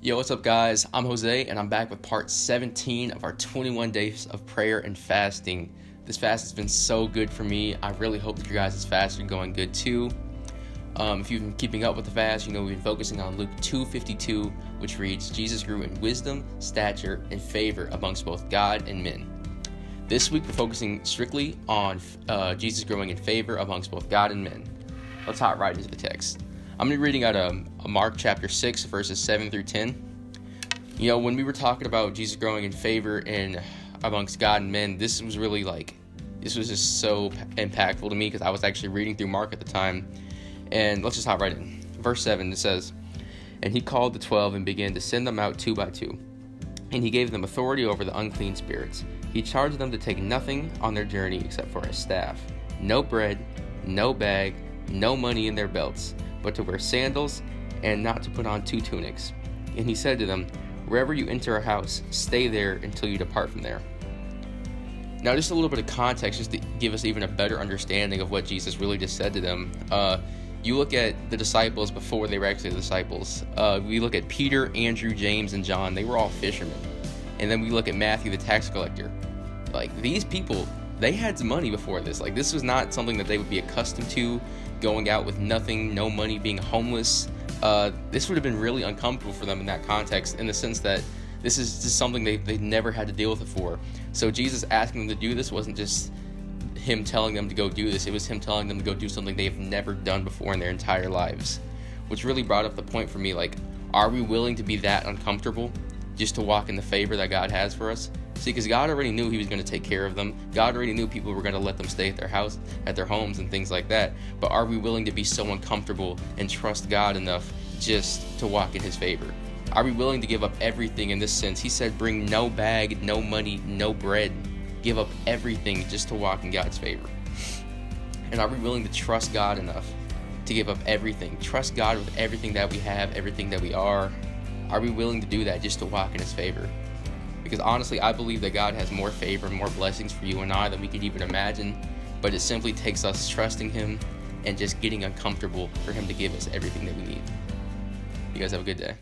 Yo, what's up, guys? I'm Jose, and I'm back with part 17 of our 21 days of prayer and fasting. This fast has been so good for me. I really hope that your guys' fasts are going good too. If you've been keeping up with the fast, you know we've been focusing on Luke 2:52, which reads, Jesus grew in wisdom, stature, and favor amongst both God and men. This week we're focusing strictly on Jesus growing in favor amongst both God and men. Let's hop right into the text. I'm going to be reading out of Mark chapter 6, verses 7 through 10. You know, when we were talking about Jesus growing in favor amongst God and men, this was just so impactful to me because I was actually reading through Mark at the time. And let's just hop right in. Verse 7, it says, And he called the 12 and began to send them out two by two. And he gave them authority over the unclean spirits. He charged them to take nothing on their journey except for a staff, no bread, no bag, no money in their belts, but to wear sandals and not to put on two tunics. And he said to them, Wherever you enter a house, stay there until you depart from there. Now, just a little bit of context, just to give us even a better understanding of what Jesus really just said to them. You look at the disciples before they were actually the disciples. We look at Peter, Andrew, James, and John. They were all fishermen. And then we look at Matthew, the tax collector. Like, these people, they had some money before this. Like, this was not something that they would be accustomed to, going out with nothing, no money, being homeless. This would have been really uncomfortable for them in that context, in the sense that this is just something they'd never had to deal with before. So Jesus asking them to do this wasn't just him telling them to go do this. It was him telling them to go do something they've never done before in their entire lives, which really brought up the point for me, like, are we willing to be that uncomfortable just to walk in the favor that God has for us? See, because God already knew he was going to take care of them. God already knew people were going to let them stay at their house, at their homes and things like that. But are we willing to be so uncomfortable and trust God enough just to walk in his favor? Are we willing to give up everything in this sense? He said, bring no bag, no money, no bread. Give up everything just to walk in God's favor. And are we willing to trust God enough to give up everything? Trust God with everything that we have, everything that we are. Are we willing to do that just to walk in his favor? Because honestly, I believe that God has more favor and more blessings for you and I than we could even imagine. But it simply takes us trusting him and just getting uncomfortable for him to give us everything that we need. You guys have a good day.